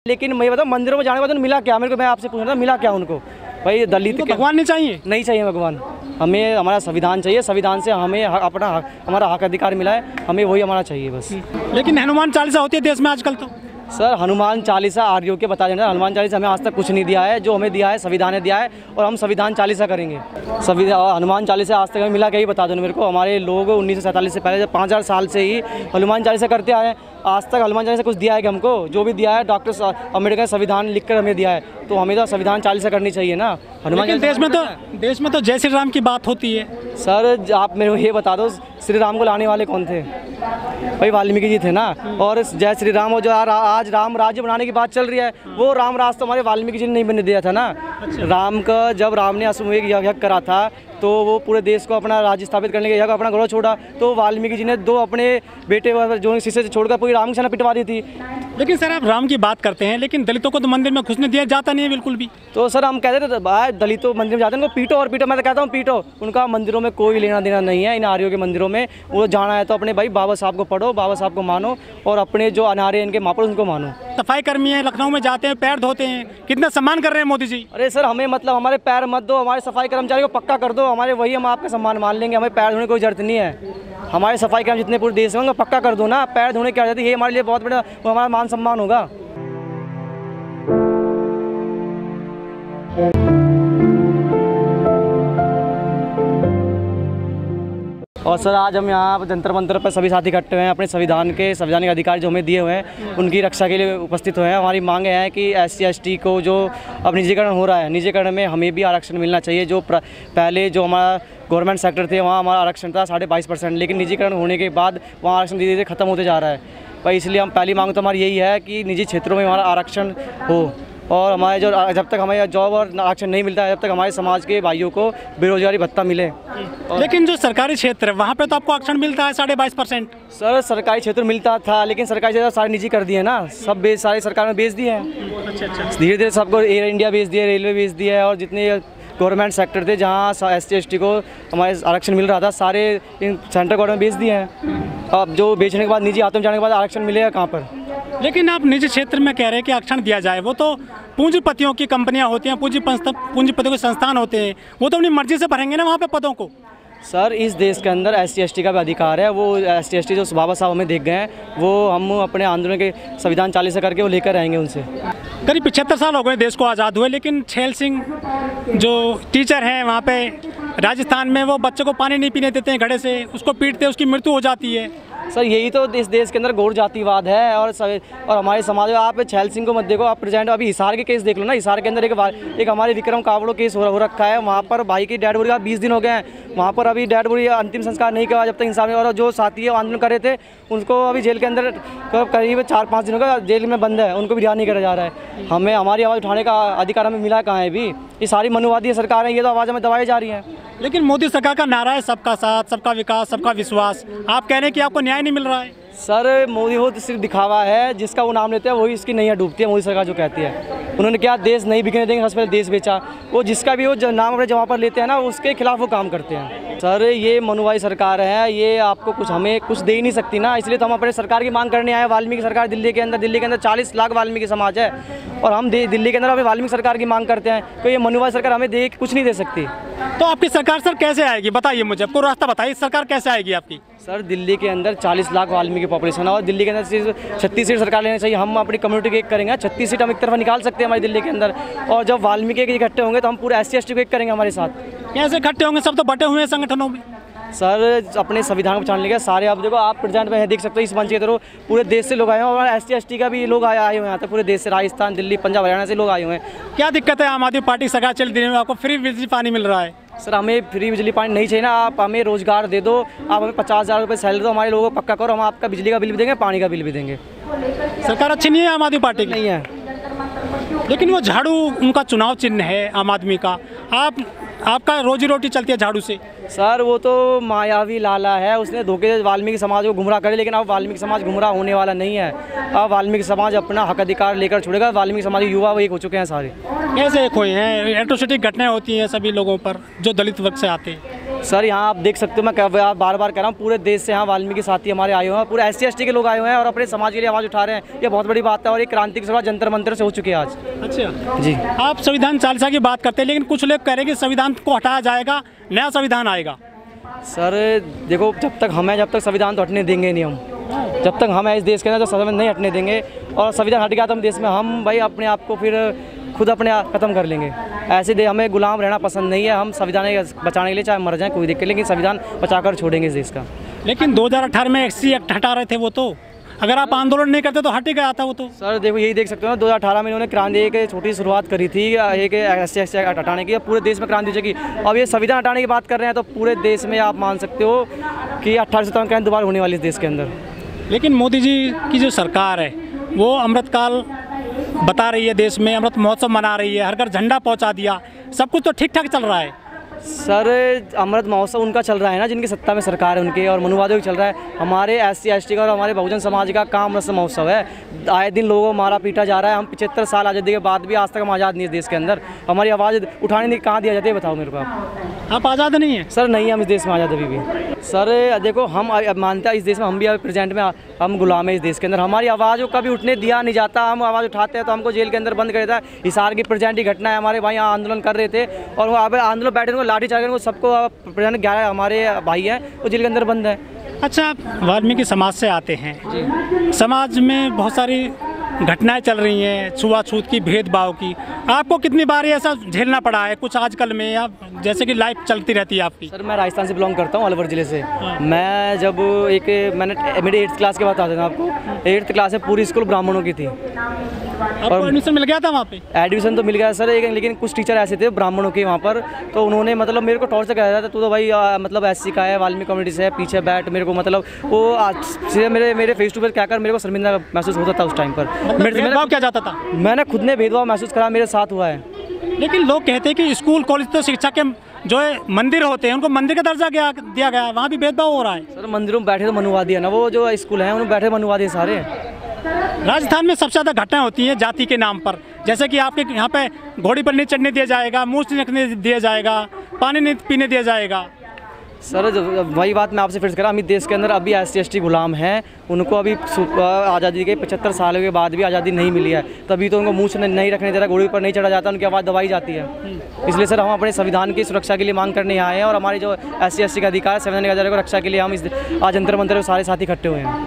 लेकिन मैं बताऊँ मंदिरों में जाने के बाद उन्हें मिला क्या, मेरे को मैं आपसे पूछ रहा था मिला क्या उनको? भाई दलित भगवान नहीं चाहिए? नहीं चाहिए भगवान, हमें हमारा संविधान चाहिए, संविधान से हमें अपना हमारा हक अधिकार मिला है, हमें वही हमारा चाहिए बस। लेकिन हनुमान चालीसा होती है देश में आजकल तो। सर हनुमान चालीसा आर्यों के बता देना, हनुमान चालीसा हमें आज तक कुछ नहीं दिया है, जो हमें दिया है संविधान ने दिया है और हम संविधान चालीसा करेंगे। हनुमान चालीसा आज तक हमें मिला क्या ही बता दो मेरे को। हमारे लोग 1947 से पहले 5000 साल से ही हनुमान चालीसा करते आए हैं, आज तक हनुमान चालीसा कुछ दिया है कि हमको? जो भी दिया है डॉक्टर अम्बेडकर संविधान लिखकर हमें दिया है, तो हमें तो संविधान चालीसा करनी चाहिए ना। हनुमान देश में तो जय श्री राम की बात होती है। सर आप मेरे को ये बता दो श्री राम को लाने वाले कौन थे? भाई वाल्मीकि जी थे ना। और जय श्री राम और जो आज राम राज्य बनाने की बात चल रही है, वो राम राज तो हमारे वाल्मीकि जी ने नहीं बनने दिया था ना। राम का जब राम ने अश्वमेध यज्ञ करा था तो वो पूरे देश को अपना राज्य स्थापित करने के यज्ञ अपना गौरव छोड़ा, तो वाल्मीकि जी ने 2 अपने बेटे जो शिष्य से छोड़कर पूरी राम की सेना पिटवा दी थी। लेकिन सर आप राम की बात करते हैं, लेकिन दलितों को तो मंदिर में घुसने दिया जाता नहीं है बिल्कुल भी। तो सर हम कहते थे भाई दलितों मंदिर में जाते हैं उनको पीटो और पीटो, मैं तो कहता हूँ पीटो। उनका मंदिरों में कोई लेना देना नहीं है इन आर्यों के मंदिरों में। वो जाना है तो अपने भाई बाबा साहब को पढ़ो, बाबा साहब को मानो और अपने जो अनार्य इनके महापुरुष उनको मानो। सफाई कर्मी है, लखनऊ में जाते हैं पैर धोते हैं, कितना सम्मान कर रहे हैं मोदी जी। अरे सर हमें मतलब हमारे पैर मत दो, हमारे सफाई कर्मचारी को पक्का कर दो, हमारे वही हम आपका सम्मान मान लेंगे। हमें पैर धोने की कोई जरूरत नहीं है। हमारे सफाई कर्मचारी जितने पूरे देश में उनको पक्का कर दो ना, पैर धोने की आज़ादी, ये हमारे लिए बहुत बड़ा हमारा मान सम्मान होगा। और सर आज हम यहाँ जंतर मंतर पर सभी साथी इकट्ठे हुए हैं, अपने संवैधानिक अधिकार जो हमें दिए हुए हैं उनकी रक्षा के लिए उपस्थित हुए हैं। हमारी मांग है कि SC ST को जो अब निजीकरण हो रहा है, निजीकरण में हमें भी आरक्षण मिलना चाहिए। जो पहले जो हमारा गवर्नमेंट सेक्टर थे वहाँ हमारा आरक्षण था 22.5%, लेकिन निजीकरण होने के बाद वहाँ आरक्षण धीरे धीरे खत्म होते जा रहा है भाई। इसलिए हम पहली मांग तो हमारी यही है कि निजी क्षेत्रों में हमारा आरक्षण हो और हमारे जो जब तक हमें जॉब और आरक्षण नहीं मिलता है जब तक हमारे समाज के भाइयों को बेरोजगारी भत्ता मिले। लेकिन जो सरकारी क्षेत्र है वहाँ पे तो आपको आरक्षण मिलता है 22.5%। सर सरकारी क्षेत्र मिलता था, लेकिन सरकारी क्षेत्र सारे निजी कर दिए ना, सब सारे सरकार में बेच दिए हैं। अच्छा। धीरे धीरे सबको एयर इंडिया बेच दिया, रेलवे बेच दिया है और जितने गवर्नमेंट सेक्टर थे जहाँ SC ST को हमारे आरक्षण मिल रहा था सारे इन सेंट्रल गवर्नमेंट बेच दिए हैं। अब जो बेचने के बाद निजी हाथों में जाने के बाद आरक्षण मिलेगा कहाँ पर? लेकिन आप निजी क्षेत्र में कह रहे हैं कि आरक्षण दिया जाए, वो तो पूंजीपतियों की कंपनियां होती हैं, पूंजीपतियों के संस्थान होते हैं, वो तो अपनी मर्जी से भरेंगे ना वहाँ पे पदों को। सर इस देश के अंदर SC ST का भी अधिकार है, वो SC ST जो बाबा साहब हमें देख गए हैं वो हम अपने आंदोलन के संविधान चालीसा करके वो लेकर आएंगे उनसे। करीब 75 साल हो गए देश को आज़ाद हुए, लेकिन छैल सिंह जो टीचर हैं वहाँ पे राजस्थान में, वो बच्चे को पानी नहीं पीने देते हैं घड़े से, उसको पीटते हैं, उसकी मृत्यु हो जाती है। सर यही तो इस देश के अंदर गौर जातिवाद है और हमारे समाज में आप छैल सिंह को मत देखो, आप प्रेजेंट अभी हिसार के केस देख लो ना। हिसार के अंदर एक हमारे विक्रम कावड़ो केस हो रखा है, वहाँ पर भाई की डेड बॉडी 20 दिन हो गए हैं, वहाँ पर अभी डेड बॉडी अंतिम संस्कार नहीं किया जब तक इंसान। और जो साथी है आंदोलन कर रहे थे उनको अभी जेल के अंदर करीब 4-5 दिनों का जेल में बंद है, उनको भी रिहा नहीं करा जा रहा है। हमें हमारी आवाज़ उठाने का अधिकार हमें मिला कहाँ है अभी? ये सारी मनुवादी सरकार है, ये तो आवाज़ हमें दबाई जा रही है। लेकिन मोदी सरकार का नारा है सबका साथ, सबका विकास, सबका विश्वास। आप कह रहे हैं कि आपको न्याय नहीं मिल रहा है। सर मोदी वो सिर्फ दिखावा है, जिसका वो नाम लेते हैं वही इसकी नैया डूबती है। मोदी सरकार जो कहती है उन्होंने क्या देश नहीं बिकने देंगे, सबसे पहले देश बेचा। वो जिसका भी वो नाम अपने जगह पर लेते हैं ना उसके खिलाफ वो काम करते हैं। सर ये मनुवादी सरकार है, ये आपको कुछ हमें कुछ दे ही नहीं सकती ना, इसलिए तो हम अपने सरकार की मांग करने आए। वाल्मीकि सरकार दिल्ली के अंदर 40 लाख वाल्मीकि समाज है और हम दिल्ली के अंदर हमें वाल्मीकि सरकार की मांग करते हैं, तो ये मनुवादी सरकार हमें दे कुछ नहीं दे सकती। तो आपकी सरकार सर कैसे आएगी बताइए मुझे, आपको रास्ता बताइए, सरकार कैसे आएगी आपकी? सर दिल्ली के अंदर 40 लाख वाल्मीकि पॉपुलेशन है और दिल्ली के अंदर सिर्फ 36 सीट सरकार लेनी चाहिए। हम अपनी कम्युनिटी के एक करेंगे, 36 सीट हम एक तरफ निकाल सकते हैं हमारी दिल्ली के अंदर, और जब वाल्मीकि के इकट्ठे होंगे तो हम पूरे SC ST को एक करेंगे हमारे साथ। कैसे इकट्ठे होंगे? सब तो बटे हुए हैं संगठनों में। सर अपने संविधान को बचाने के सारे, आप देखो आप प्रेजेंट में देख सकते हो इस मंच के थ्रू पूरे देश से लोग आए हैं और SC ST का भी लोग आए हुए हैं यहाँ तक, पूरे देश से, राजस्थान, दिल्ली, पंजाब, हरियाणा से लोग आए हुए हैं। क्या दिक्कत है? आम आदमी पार्टी सरकार चल रही है, आपको फ्री बिजली पानी मिल रहा है। सर हमें फ्री बिजली पानी नहीं चाहिए ना, आप हमें रोजगार दे दो, आप हमें 50,000 रुपये सैलरी दो, हमारे लोगों को पक्का करो, हम आपका बिजली का बिल भी देंगे, पानी का बिल भी देंगे। सरकार अच्छी नहीं है आम आदमी पार्टी की? नहीं है, लेकिन वो झाड़ू उनका चुनाव चिन्ह है आम आदमी का। आपका रोजी रोटी चलती है झाड़ू से। सर वो तो मायावी लाला है, उसने धोखे से वाल्मीकि समाज को गुमराह करे, लेकिन अब वाल्मीकि समाज गुमराह होने वाला नहीं है। अब वाल्मीकि समाज अपना हक अधिकार लेकर छोड़ेगा। वाल्मीकि समाज के युवा वो एक हो चुके हैं सारे। कैसे एक हुए हैं? एट्रोसिटी घटनाएं होती हैं सभी लोगों पर जो दलित वर्ग से आते हैं। सर यहाँ आप देख सकते हो, मैं बार बार कह रहा हूँ, पूरे देश से यहाँ वाल्मीकि साथी हमारे आए हुए हैं, पूरे SC/ST के लोग आए हुए हैं और अपने समाज के लिए आवाज़ उठा रहे हैं। ये बहुत बड़ी बात है और ये क्रांति की शुरुआत जंतर मंतर से हो चुकी है आज। अच्छा जी, आप संविधान चालीसा की बात करते हैं, लेकिन कुछ लोग कह रहे हैं कि संविधान को हटाया जाएगा, नया संविधान आएगा। सर देखो, जब तक हम हैं, जब तक संविधान तो हटने देंगे नहीं हम। जब तक हम हैं इस देश के अंदर तो संविधान नहीं हटने देंगे, और संविधान हट गया तो हम देश में हम भाई अपने आप को फिर खुद अपने आप खत्म कर लेंगे। ऐसे दे हमें गुलाम रहना पसंद नहीं है, हम संविधान बचाने के लिए चाहे मर जाएं कोई दिक्कत, लेकिन संविधान बचाकर छोड़ेंगे इस देश का। लेकिन 2018 में SC एक्ट हटा रहे थे वो, तो अगर आप आंदोलन नहीं करते तो हट ही गया था वो तो। सर देखो, यही देख सकते हो ना, 2018 में इन्होंने क्रांति एक छोटी शुरुआत करी थी एक SC/ST एक्ट हटाने की, पूरे देश में क्रांति हो जाएगी। अब ये संविधान हटाने की बात कर रहे हैं तो पूरे देश में आप मान सकते हो कि 18 सितंबर क्रांति दोबारा होने वाली इस देश के अंदर। लेकिन मोदी जी की जो सरकार है वो अमृतकाल बता रही है, देश में अमृत महोत्सव मना रही है, हर घर झंडा पहुंचा दिया, सब कुछ तो ठीक ठाक चल रहा है। सर अमृत महोत्सव उनका चल रहा है ना, जिनकी सत्ता में सरकार है उनके, और मनुवादियों का चल रहा है। हमारे SC/ST का और हमारे बहुजन समाज का काम अमृत महोत्सव है। आए दिन लोगों को मारा पीटा जा रहा है। हम 75 साल आज़ादी के बाद भी आज तक हम आज़ाद नहीं है देश के अंदर। हमारी आवाज़ उठाने नहीं, कहाँ दिया जाती है बताओ मेरे को आप आज़ाद नहीं है? सर नहीं, हम इस देश में आज़ाद अभी भी। सर देखो, हम मानते हैं इस देश में हम भी अभी प्रेजेंट में हम गुलाम है इस देश के अंदर। हमारी आवाज़ को कभी उठने दिया नहीं जाता। हम आवाज़ उठाते हैं तो हमको जेल के अंदर बंद कर देता है। हिसार की प्रेजेंट की घटना है, हमारे भाई यहाँ आंदोलन कर रहे थे और वो आंदोलन बैठे उनको लाठी चार्ज कर सबको प्रेजेंट 11 हमारे भाई हैं वो जेल के अंदर बंद है। अच्छा, वाल्मीकि समाज से आते हैं, समाज में बहुत सारी घटनाएं चल रही हैं, छुआछूत की, भेदभाव की। आपको कितनी बार ऐसा झेलना पड़ा है कुछ आजकल में, या जैसे कि लाइफ चलती रहती है आपकी? सर मैं राजस्थान से बिलोंग करता हूँ, अलवर ज़िले से। मैं जब मेरी 8th क्लास के बाद आता था आपको, 8th क्लास में पूरी स्कूल ब्राह्मणों की थी। और एडमिशन मिल गया था वहाँ पे? एडमिशन तो मिल गया सर, लेकिन कुछ टीचर ऐसे थे ब्राह्मणों के वहाँ पर, तो उन्होंने मतलब मेरे को टॉर्चर कह रहा था, तू तो भाई मतलब SC का है, वाल्मीकि कम्युनिटी से है, पीछे बैठ। मेरे को मतलब वो सीधे मेरे फेस टू फेस कहकर मेरे को शर्मिंदा महसूस होता था उस टाइम पर। भेदभाव क्या जाता था? मैंने खुद ने भेदभाव महसूस करा, मेरे साथ हुआ है। लेकिन लोग कहते हैं कि स्कूल कॉलेज तो शिक्षा के जो है मंदिर होते हैं, उनको मंदिर का दर्जा दिया गया है, वहाँ भी भेदभाव हो रहा है। सर मंदिरों में बैठे तो मनुवादी है ना, वो जो स्कूल हैं उनमें बैठे मनुवादी सारे। राजस्थान में सबसे ज़्यादा घटनाएं होती हैं जाति के नाम पर, जैसे कि आपके यहाँ पे घोड़ी पर नहीं चढ़ने दिया जाएगा, मूछ नहीं रखने दिया जाएगा, पानी नहीं पीने दिया जाएगा। सर वही बात मैं आपसे फिर से कह रहा हूँ, अभी देश के अंदर अभी SC/ST गुलाम हैं, उनको अभी आज़ादी के 75 साल के बाद भी आज़ादी नहीं मिली है, तभी तो उनको मूछ नहीं रखने दे रहा, घोड़ी पर नहीं चढ़ा जाता, उनकी आवाज़ दबाई जाती है। इसलिए सर हम अपने संविधान की सुरक्षा के लिए मांग करने आए हैं, और हमारे जो SC/ST का अधिकार है, संवैधानिक अधिकार की रक्षा के लिए हम आज जंतर मंतर सारे साथी इकट्ठे हुए हैं।